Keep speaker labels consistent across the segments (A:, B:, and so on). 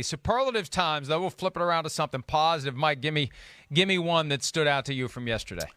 A: Superlative times, though, we'll flip it around to something positive. Mike, give me one that stood out to you from yesterday.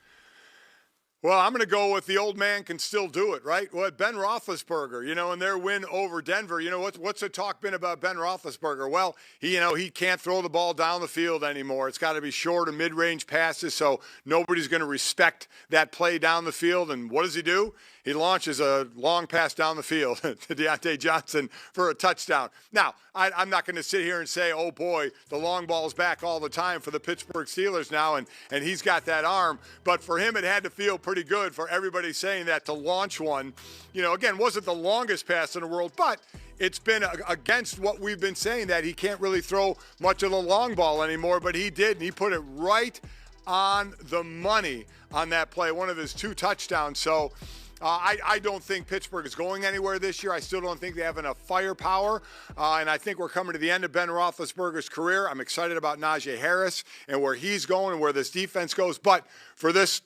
B: Well, I'm going to go with the old man can still do it, right? Well, Ben Roethlisberger, and their win over Denver. What's the talk been about Ben Roethlisberger? Well, he can't throw the ball down the field anymore. It's got to be short or mid-range passes, so nobody's going to respect that play down the field. And what does he do? He launches a long pass down the field to Deontay Johnson for a touchdown. Now, I'm not going to sit here and say, oh, boy, the long ball's back all the time for the Pittsburgh Steelers now, and he's got that arm. But for him, it had to feel pretty good for everybody saying that to launch one. Again, wasn't the longest pass in the world, but it's been against what we've been saying, that he can't really throw much of the long ball anymore, but he did, and he put it right on the money on that play, one of his 2 touchdowns. So I don't think Pittsburgh is going anywhere this year. I still don't think they have enough firepower, and I think we're coming to the end of Ben Roethlisberger's career. I'm excited about Najee Harris and where he's going and where this defense goes, but for this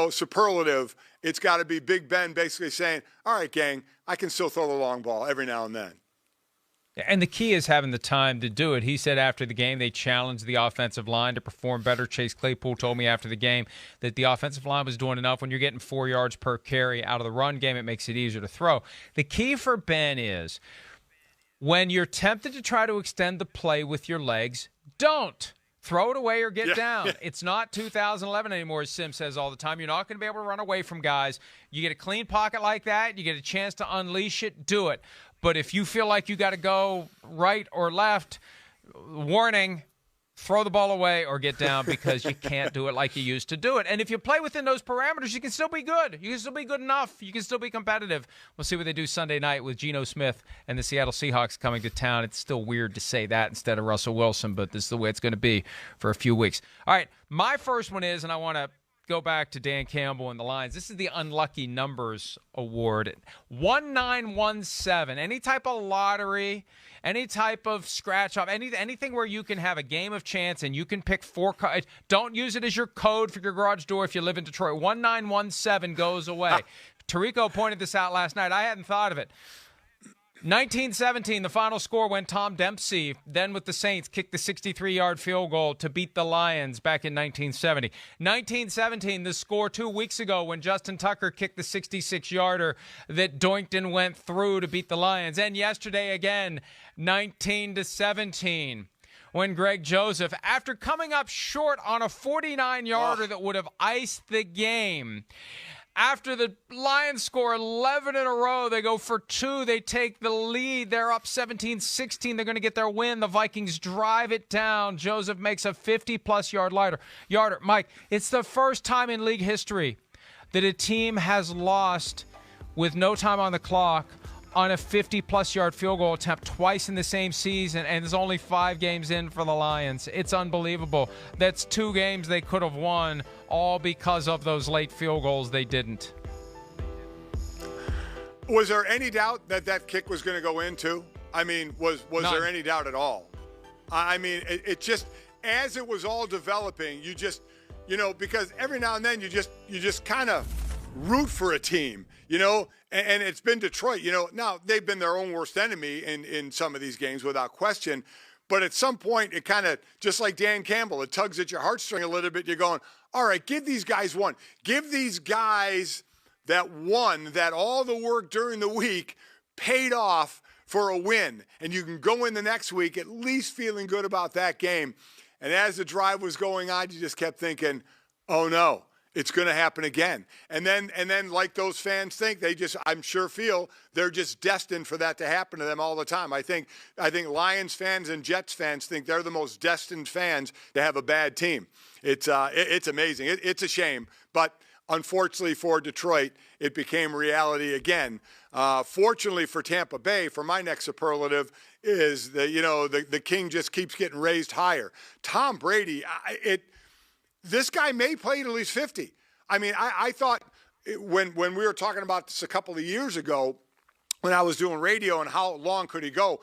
B: superlative, it's got to be Big Ben basically saying, all right, gang, I can still throw the long ball every now and then.
A: And the key is having the time to do it. He said after the game they challenged the offensive line to perform better. Chase Claypool told me after the game that the offensive line was doing enough. When you're getting 4 yards per carry out of the run game, it makes it easier to throw. The key for Ben is when you're tempted to try to extend the play with your legs, don't. Throw it away or get down. It's not 2011 anymore, as Sim says all the time. You're not going to be able to run away from guys. You get a clean pocket like that, you get a chance to unleash it, do it. But if you feel like you got to go right or left, warning, throw the ball away or get down because you can't do it like you used to do it. And if you play within those parameters, you can still be good. You can still be good enough. You can still be competitive. We'll see what they do Sunday night with Geno Smith and the Seattle Seahawks coming to town. It's still weird to say that instead of Russell Wilson, but this is the way it's going to be for a few weeks. All right, my first one is, and I want to go back to Dan Campbell and the Lions. This is the Unlucky Numbers Award. 1917. Any type of lottery, any type of scratch off, anything where you can have a game of chance and you can pick 4 cards. Don't use it as your code for your garage door if you live in Detroit. 1917 goes away. Tirico pointed this out last night. I hadn't thought of it. 1917, the final score when Tom Dempsey, then with the Saints, kicked the 63-yard field goal to beat the Lions back in 1970. 1917, the score 2 weeks ago when Justin Tucker kicked the 66-yarder that doinked and went through to beat the Lions. And yesterday again, 19-17. When Greg Joseph, after coming up short on a 49-yarder that would have iced the game, after the Lions score 11 in a row, they go for 2. They take the lead. They're up 17-16. They're going to get their win. The Vikings drive it down. Joseph makes a 50-plus yarder. Mike, it's the first time in league history that a team has lost with no time on the clock on a 50-plus yard field goal attempt twice in the same season, and there's only 5 games in for the Lions. It's unbelievable. That's 2 games they could have won, all because of those late field goals they didn't.
B: Was there any doubt that kick was going to go in, too? I mean, was there any doubt at all? I mean, it just, as it was all developing, you just, because every now and then you just kind of root for a team, and it's been Detroit, now they've been their own worst enemy in some of these games without question. But at some point, it kind of, just like Dan Campbell, it tugs at your heartstring a little bit. You're going, all right, give these guys one. Give these guys that one, that all the work during the week paid off for a win. And you can go in the next week at least feeling good about that game. And as the drive was going on, you just kept thinking, oh, no. It's going to happen again. And then like those fans think, I'm sure feel they're just destined for that to happen to them all the time. I think Lions fans and Jets fans think they're the most destined fans to have a bad team. It's amazing. It's a shame. But unfortunately for Detroit, it became reality again. Fortunately for Tampa Bay, for my next superlative, is the king just keeps getting raised higher. Tom Brady, this guy may play at least 50. I mean, I thought when we were talking about this a couple of years ago, when I was doing radio and how long could he go,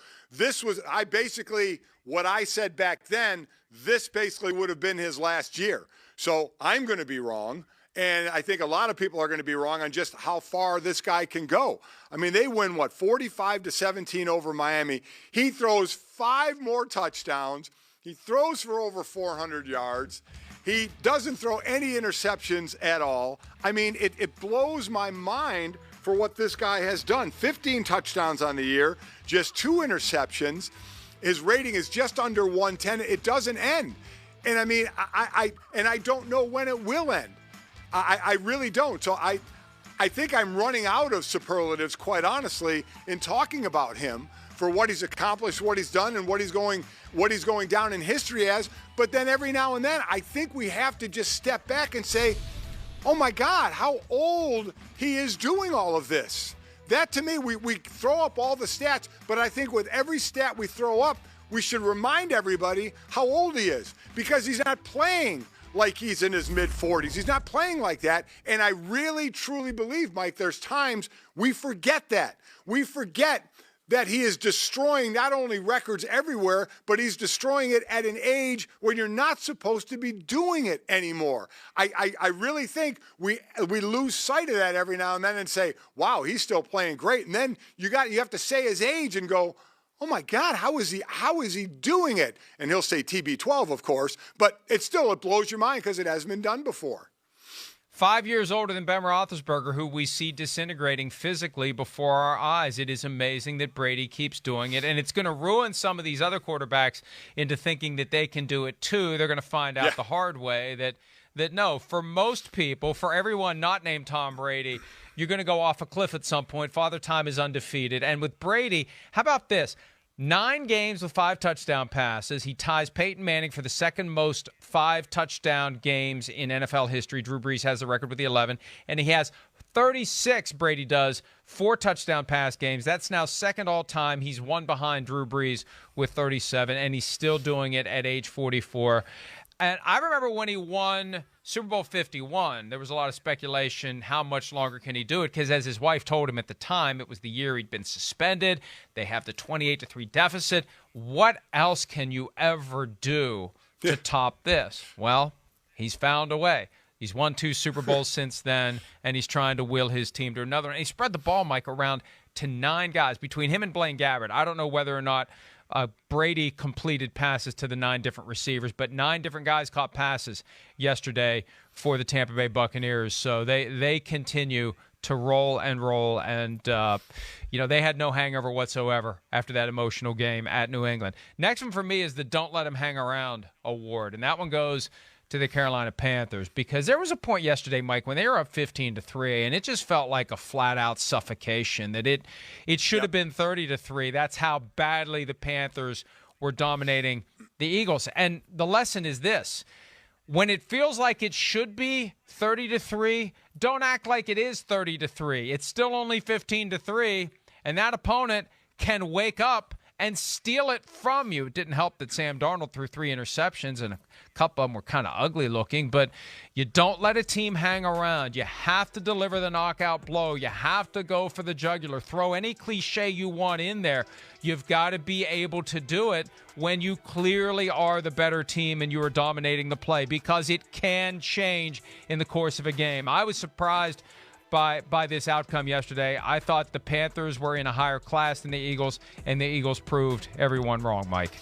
B: what I said back then, this basically would have been his last year. So I'm going to be wrong. And I think a lot of people are going to be wrong on just how far this guy can go. I mean, they win, 45-17 over Miami. He throws 5 more touchdowns. He throws for over 400 yards. He doesn't throw any interceptions at all. I mean, it blows my mind for what this guy has done. 15 touchdowns on the year, just 2 interceptions. His rating is just under 110. It doesn't end. And I mean, I don't know when it will end. I really don't. So I think I'm running out of superlatives, quite honestly, in talking about him for what he's accomplished, what he's done, and what he's going down in history as. But then every now and then, I think we have to just step back and say, oh my God, how old he is doing all of this. That, to me, we throw up all the stats, but I think with every stat we throw up, we should remind everybody how old he is, because he's not playing like he's in his mid-40s. He's not playing like that, and I really, truly believe, Mike, there's times we forget that. We forget that he is destroying not only records everywhere, but he's destroying it at an age when you're not supposed to be doing it anymore. I really think we lose sight of that every now and then and say, wow, he's still playing great. And then you have to say his age and go, oh my God, how is he doing it? And he'll say TB12, of course, but it blows your mind because it hasn't been done before.
A: 5 years older than Ben Roethlisberger, who we see disintegrating physically before our eyes. It is amazing that Brady keeps doing it, and it's going to ruin some of these other quarterbacks into thinking that they can do it too. They're going to find out the hard way that no, for most people, for everyone not named Tom Brady, you're going to go off a cliff at some point. Father Time is undefeated. And with Brady, how about this? 9 games with 5 touchdown passes. He ties Peyton Manning for the second most 5 touchdown games in NFL history. Drew Brees has the record with the 11. And he has 36, Brady does, 4 touchdown pass games. That's now second all time. He's one behind Drew Brees with 37, and he's still doing it at age 44. And I remember when he won Super Bowl 51, there was a lot of speculation, how much longer can he do it? Because as his wife told him at the time, it was the year he'd been suspended. They have the 28-3 deficit. What else can you ever do to top this? Well, he's found a way. He's won 2 Super Bowls since then, and he's trying to will his team to another. And he spread the ball, Mike, around to 9 guys. Between him and Blaine Gabbert, I don't know whether or not Brady completed passes to the 9 different receivers, but 9 different guys caught passes yesterday for the Tampa Bay Buccaneers. So they continue to roll, and they had no hangover whatsoever after that emotional game at New England. Next one for me is the Don't Let Him Hang Around award, and that one goes to the Carolina Panthers, because there was a point yesterday, Mike, when they were up 15-3, and it just felt like a flat-out suffocation, that it should have been 30-3. That's how badly the Panthers were dominating the Eagles. And the lesson is this: when it feels like it should be 30-3, don't act like it is 30-3. It's still only 15-3, and that opponent can wake up and steal it from you. It didn't help that Sam Darnold threw 3 interceptions, and a couple of them were kind of ugly looking, but you don't let a team hang around. You have to deliver the knockout blow. You have to go for the jugular. Throw any cliche you want in there. You've got to be able to do it when you clearly are the better team and you are dominating the play, because it can change in the course of a game. I was surprised by this outcome yesterday. I thought the Panthers were in a higher class than the Eagles, and the Eagles proved everyone wrong, Mike.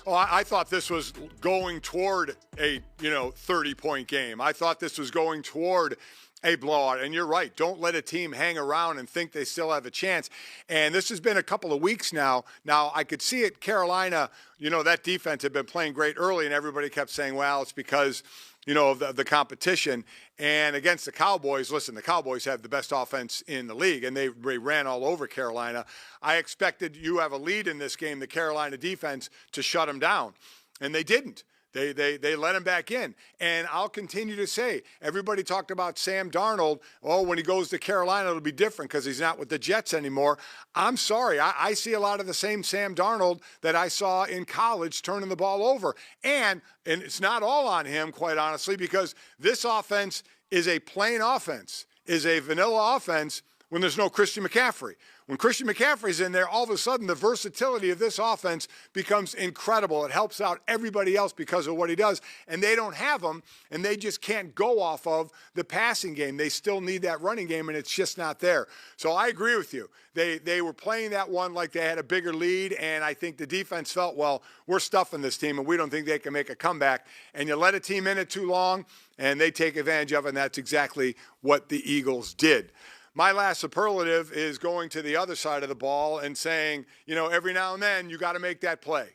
B: Oh, I thought this was going toward a 30-point game. I thought this was going toward a blowout. And you're right. Don't let a team hang around and think they still have a chance. And this has been a couple of weeks now. Now, I could see it. Carolina, that defense had been playing great early, and everybody kept saying, well, it's because of the competition. And against the Cowboys, listen, the Cowboys have the best offense in the league, and they ran all over Carolina. I expected you have a lead in this game, the Carolina defense, to shut them down, and they didn't. They let him back in. And I'll continue to say, everybody talked about Sam Darnold. Oh, when he goes to Carolina, it'll be different because he's not with the Jets anymore. I'm sorry. I see a lot of the same Sam Darnold that I saw in college turning the ball over. And it's not all on him, quite honestly, because this offense is a plain offense, is a vanilla offense when there's no Christian McCaffrey. When Christian McCaffrey's in there, all of a sudden the versatility of this offense becomes incredible. It helps out everybody else because of what he does. And they don't have him, and they just can't go off of the passing game. They still need that running game, and it's just not there. So I agree with you. They were playing that one like they had a bigger lead, and I think the defense felt, well, we're stuffing this team, and we don't think they can make a comeback. And you let a team in it too long, and they take advantage of it, and that's exactly what the Eagles did. My last superlative is going to the other side of the ball and saying, you know, every now and then you got to make that play.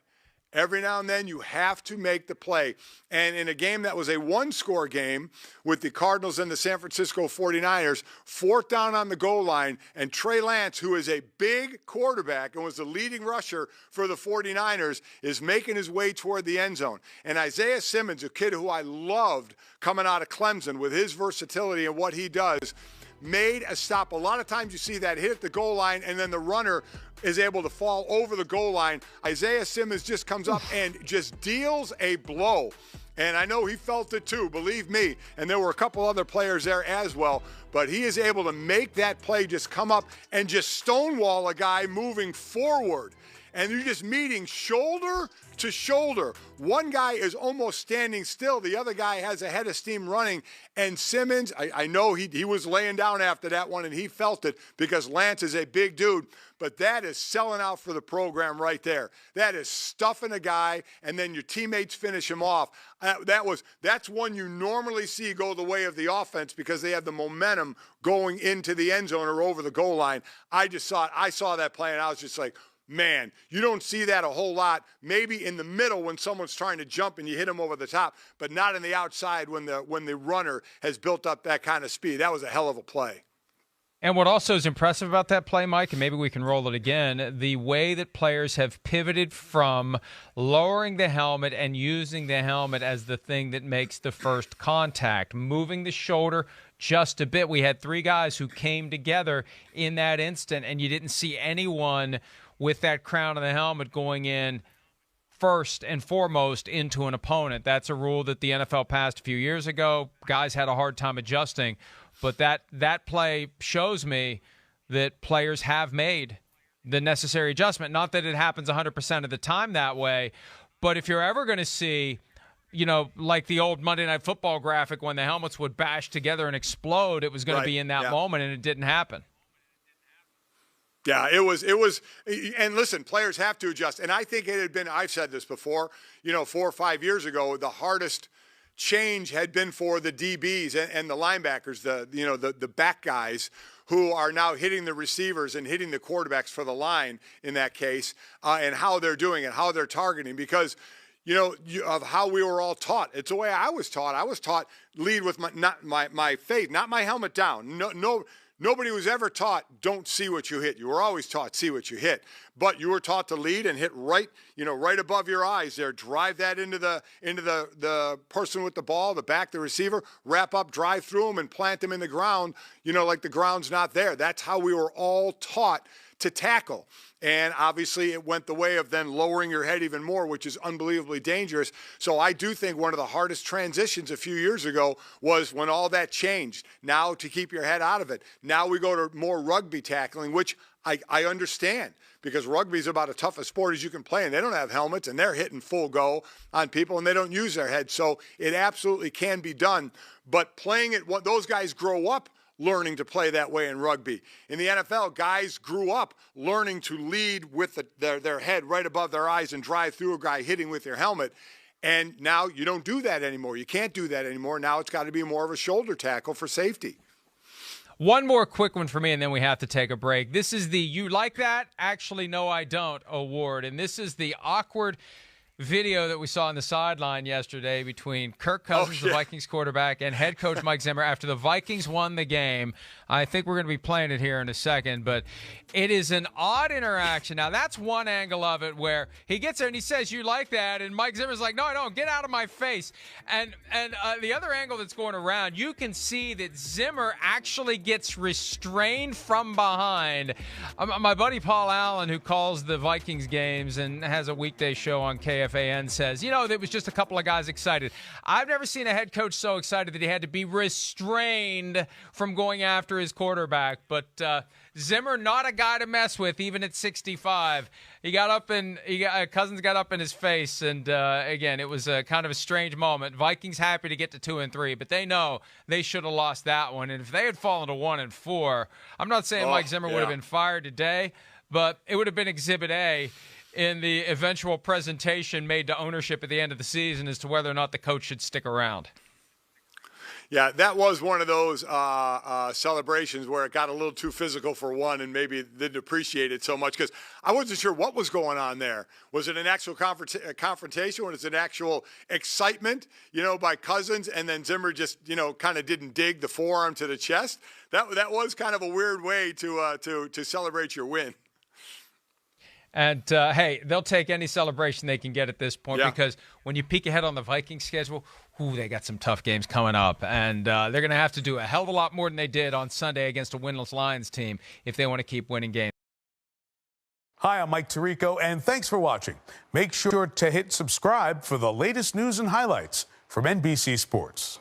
B: Every now and then you have to make the play. And in a game that was a one-score game with the Cardinals and the San Francisco 49ers, 4th down on the goal line, and Trey Lance, who is a big quarterback and was the leading rusher for the 49ers, is making his way toward the end zone. And Isaiah Simmons, a kid who I loved coming out of Clemson with his versatility and what he does, made a stop. A lot of times you see that hit at the goal line and then the runner is able to fall over the goal line. Isaiah Simmons just comes up and just deals a blow. And I know he felt it too, believe me. And there were a couple other players there as well. But he is able to make that play just come up and just stonewall a guy moving forward. And you're just meeting shoulder to shoulder. One guy is almost standing still. The other guy has a head of steam running. And Simmons, I know he was laying down after that one, and he felt it because Lance is a big dude. But that is selling out for the program right there. That is stuffing a guy, and then your teammates finish him off. That's one you normally see go the way of the offense because they have the momentum going into the end zone or over the goal line. I saw that play, and I was just like, man, you don't see that a whole lot. Maybe in the middle when someone's trying to jump and you hit them over the top, but not in the outside when the runner has built up that kind of speed. That was a hell of a play.
A: And what also is impressive about that play, Mike, and maybe we can roll it again, the way that players have pivoted from lowering the helmet and using the helmet as the thing that makes the first contact, moving the shoulder just a bit. We had 3 guys who came together in that instant, and you didn't see anyone with that crown of the helmet going in first and foremost into an opponent. That's a rule that the NFL passed a few years ago. Guys had a hard time adjusting. But that play shows me that players have made the necessary adjustment. Not that it happens 100% of the time that way, but if you're ever going to see, you know, like the old Monday Night Football graphic when the helmets would bash together and explode, it was going to be in that moment, and it didn't happen.
B: Yeah, it was, and listen, players have to adjust. And I think it had been, I've said this before, 4 or 5 years ago, the hardest change had been for the DBs and the linebackers, the back guys who are now hitting the receivers and hitting the quarterbacks for the line in that case, and how they're doing it, how they're targeting, because of how we were all taught. It's the way I was taught. I was taught lead with my faith, not my helmet down. Nobody was ever taught don't see what you hit. You were always taught see what you hit. But you were taught to lead and hit right above your eyes there. Drive that into the person with the ball, the back, the receiver, wrap up, drive through them and plant them in the ground, like the ground's not there. That's how we were all taught to tackle. And obviously it went the way of then lowering your head even more, which is unbelievably dangerous. So I do think one of the hardest transitions a few years ago was when all that changed. Now to keep your head out of it. Now we go to more rugby tackling, which I understand because rugby is about as tough a sport as you can play, and they don't have helmets, and they're hitting full go on people, and they don't use their head. So it absolutely can be done. But playing it, those guys grow up learning to play that way in rugby. In the NFL, guys grew up learning to lead with their head right above their eyes and drive through a guy hitting with your helmet. And now you don't do that anymore. You can't do that anymore. Now it's got to be more of a shoulder tackle for safety.
A: One more quick one for me, and then we have to take a break. This is the You Like That? Actually, No, I Don't award. And this is the awkward video that we saw on the sideline yesterday between Kirk Cousins, the Vikings quarterback, and head coach Mike Zimmer after the Vikings won the game. I think we're going to be playing it here in a second, but it is an odd interaction. Now, that's one angle of it where he gets there and he says, "You like that?" And Mike Zimmer's like, "No, I don't. Get out of my face." And the other angle that's going around, you can see that Zimmer actually gets restrained from behind. My buddy Paul Allen, who calls the Vikings games and has a weekday show on KFC, WFAN says, there was just a couple of guys excited. I've never seen a head coach so excited that he had to be restrained from going after his quarterback. But Zimmer, not a guy to mess with, even at 65. Cousins got up in his face, and again, it was a kind of a strange moment. Vikings happy to get to 2-3, but they know they should have lost that one. And if they had fallen to 1-4, I'm not saying Mike Zimmer would have been fired today, but it would have been Exhibit A in the eventual presentation made to ownership at the end of the season as to whether or not the coach should stick around.
B: Yeah, that was one of those celebrations where it got a little too physical for one and maybe didn't appreciate it so much because I wasn't sure what was going on there. Was it an actual confrontation? Was it an actual excitement, by Cousins, and then Zimmer just, kind of didn't dig the forearm to the chest? That was kind of a weird way to celebrate your win.
A: And, hey, they'll take any celebration they can get at this point because when you peek ahead on the Vikings schedule, they got some tough games coming up. And they're going to have to do a hell of a lot more than they did on Sunday against a winless Lions team if they want to keep winning games.
C: Hi, I'm Mike Tirico, and thanks for watching. Make sure to hit subscribe for the latest news and highlights from NBC Sports.